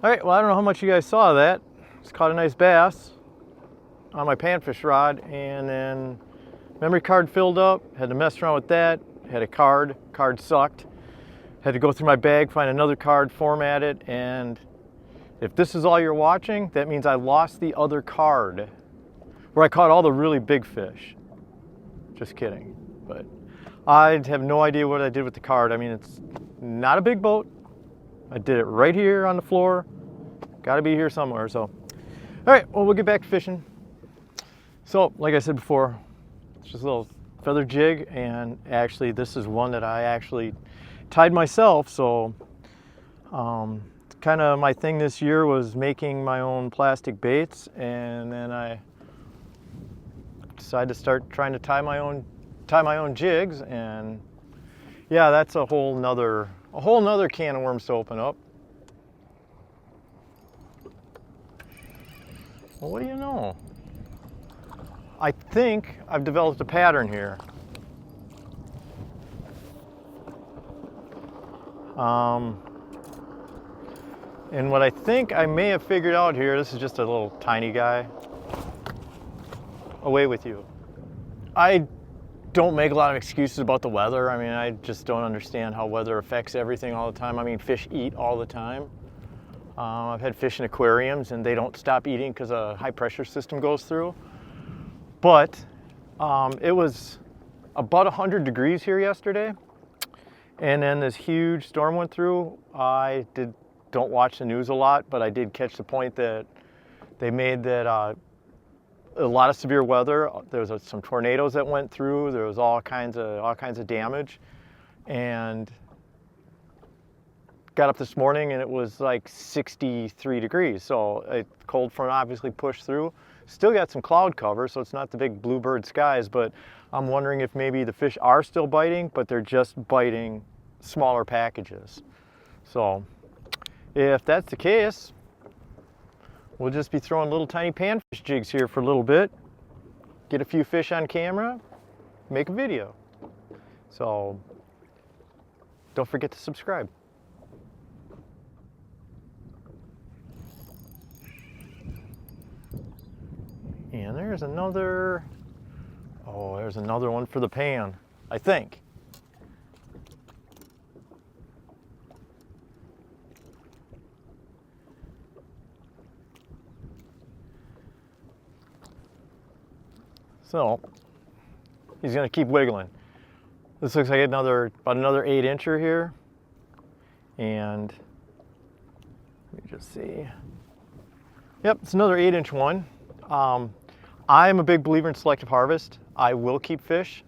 All right, well, I don't know how much you guys saw of that. Just caught a nice bass on my panfish rod, and then memory card filled up, had to mess around with that, had a card sucked, had to go through my bag, find another card, format it, and if this is all you're watching, that means I lost the other card where I caught all the really big fish. Just kidding, but I have no idea what I did with the card. I mean, it's not a big boat. I did it right here on the floor. Got to be here somewhere. So, all right, well, we'll get back to fishing. So, like I said before, it's just a little feather jig, and actually, this is one that I actually tied myself. So, kind of my thing this year was making my own plastic baits, and then I decided to start trying to tie my own jigs, and yeah, that's a whole nother can of worms to open up. Well, what do you know? I think I've developed a pattern here. And what I think I may have figured out here, this is just a little tiny guy. Away with you. I don't make a lot of excuses about the weather. I mean, I just don't understand how weather affects everything all the time. I mean, fish eat all the time. I've had fish in aquariums and they don't stop eating because a high pressure system goes through. But it was about 100 degrees here yesterday. And then this huge storm went through. I don't watch the news a lot, but I did catch the point that they made that a lot of severe weather. There was some tornadoes that went through. There was all kinds of damage, and got up this morning and it was like 63 degrees. So a cold front obviously pushed through. Still got some cloud cover, so it's not the big bluebird skies, but I'm wondering if maybe the fish are still biting, but they're just biting smaller packages. So if that's the case, we'll just be throwing little tiny panfish jigs here for a little bit, get a few fish on camera, make a video. So don't forget to subscribe. And there's another one for the pan, I think. So he's gonna keep wiggling. This looks like about another 8-incher here. And let me just see. Yep, it's another 8-inch one. I'm a big believer in selective harvest. I will keep fish.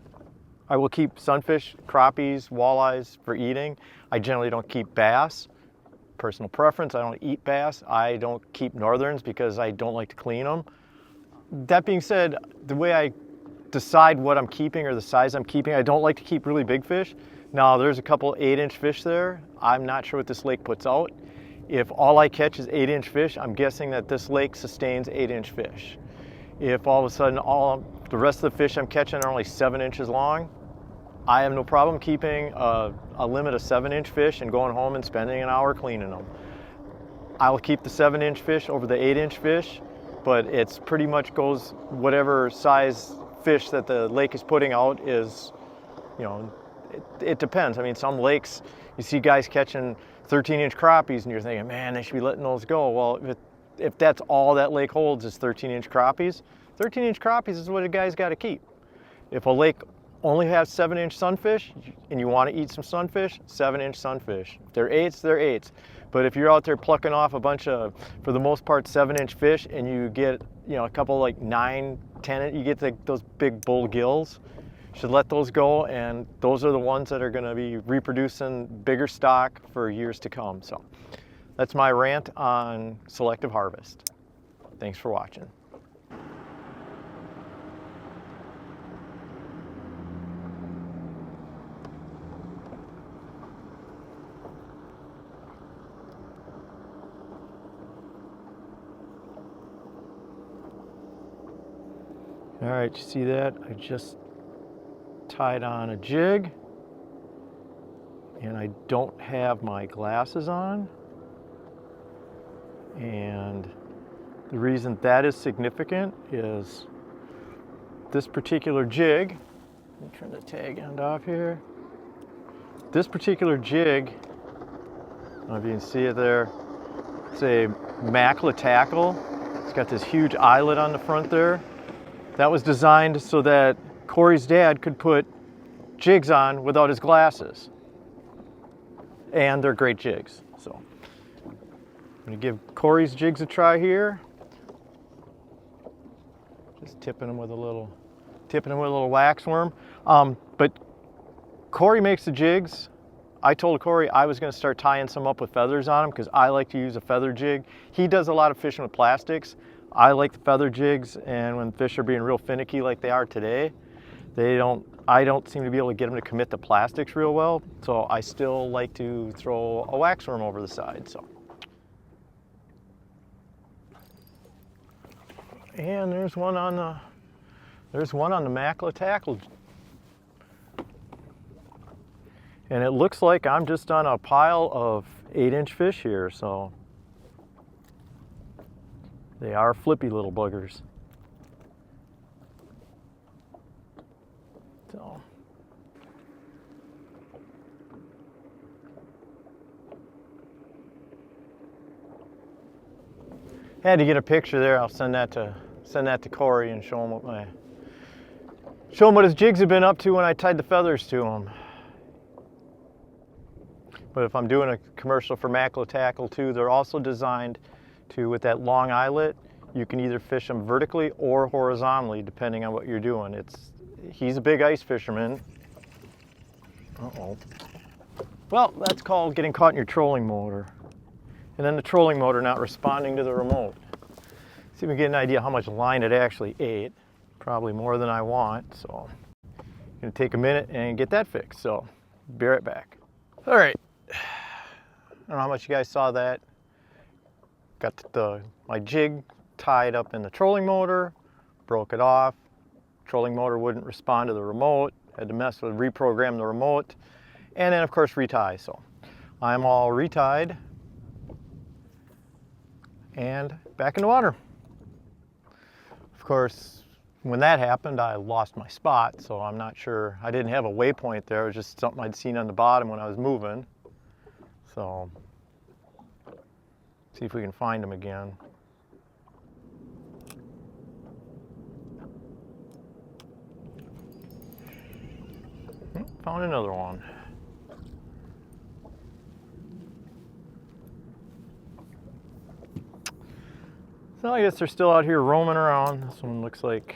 I will keep sunfish, crappies, walleyes for eating. I generally don't keep bass. Personal preference, I don't eat bass. I don't keep northerns because I don't like to clean them. That being said, the way I decide what I'm keeping or the size I'm keeping, I don't like to keep really big fish. Now, there's a couple 8-inch fish there. I'm not sure what this lake puts out. If all I catch is 8-inch fish, I'm guessing that this lake sustains 8-inch fish. If all of a sudden the rest of the fish I'm catching are only 7 inches long, I have no problem keeping a limit of 7-inch fish and going home and spending an hour cleaning them. I'll keep the 7-inch fish over the 8-inch fish, but it's pretty much goes whatever size fish that the lake is putting out is, you know, it depends. I mean, some lakes, you see guys catching 13-inch crappies and you're thinking, man, they should be letting those go. Well, if that's all that lake holds is 13-inch crappies, 13-inch crappies is what a guy's got to keep. If a lake only has 7-inch sunfish and you want to eat some sunfish, 7-inch sunfish. If they're 8s, they're 8s. But if you're out there plucking off a bunch of, for the most part, 7-inch fish and you get, you know, a couple like 9, 10, you get those big bluegills, you should let those go, and those are the ones that are going to be reproducing bigger stock for years to come. So that's my rant on selective harvest. Thanks for watching. All right, you see that? I just tied on a jig and I don't have my glasses on. And the reason that is significant is this particular jig. Let me turn the tag end off here. This particular jig, I don't know if you can see it there, it's a Macula Tackle. It's got this huge eyelet on the front there. That was designed so that Corey's dad could put jigs on without his glasses. And they're great jigs. So I'm gonna give Corey's jigs a try here. Just tipping them with a little wax worm. But Corey makes the jigs. I told Corey I was going to start tying some up with feathers on them because I like to use a feather jig. He does a lot of fishing with plastics. I like the feather jigs, and when fish are being real finicky like they are today, I don't seem to be able to get them to commit to plastics real well. So I still like to throw a wax worm over the side. So. And there's one on the Macula Tackle. And it looks like I'm just on a pile of 8-inch fish here, so they are flippy little buggers. So had to get a picture there. I'll send that to Corey and show him what his jigs have been up to when I tied the feathers to them. But if I'm doing a commercial for Macula Tackle too, they're also designed to, with that long eyelet, you can either fish them vertically or horizontally depending on what you're doing. He's a big ice fisherman. Uh-oh. Well, that's called getting caught in your trolling motor. And then the trolling motor not responding to the remote. See if we can get an idea how much line it actually ate. Probably more than I want, so I'm gonna take a minute and get that fixed. So, be right back. All right. I don't know how much you guys saw that. Got my jig tied up in the trolling motor, broke it off. Trolling motor wouldn't respond to the remote. Had to reprogram the remote, and then of course retie. So I'm all retied and back in the water. Of course, when that happened, I lost my spot, so I'm not sure. I didn't have a waypoint there. It was just something I'd seen on the bottom when I was moving. So, see if we can find them again. Found another one. So I guess they're still out here roaming around. This one looks like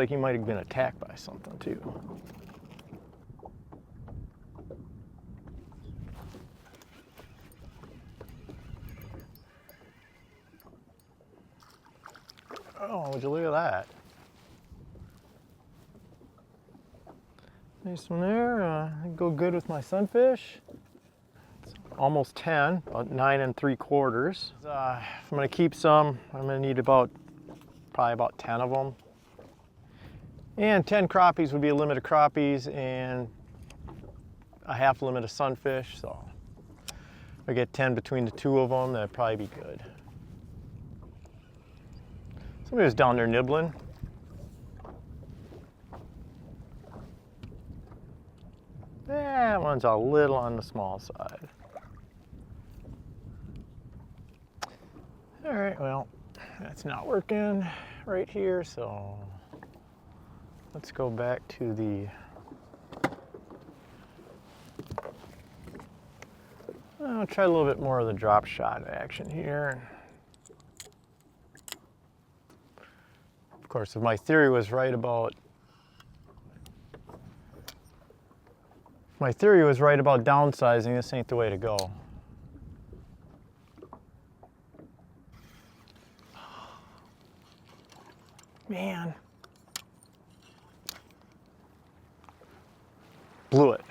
he might have been attacked by something too. Oh, would you look at that? Nice one there. Go good with my sunfish. It's almost 10, about 9 3/4. If I'm going to keep some, I'm going to need probably about 10 of them. And 10 crappies would be a limit of crappies and a half limit of sunfish. So if I get 10 between the two of them, that'd probably be good. Somebody was down there nibbling. That one's a little on the small side. All right, well, that's not working right here, so let's go back to the I'll try a little bit more of the drop shot action here. Of course, if my theory was right about downsizing, this ain't the way to go. Man. Blew it.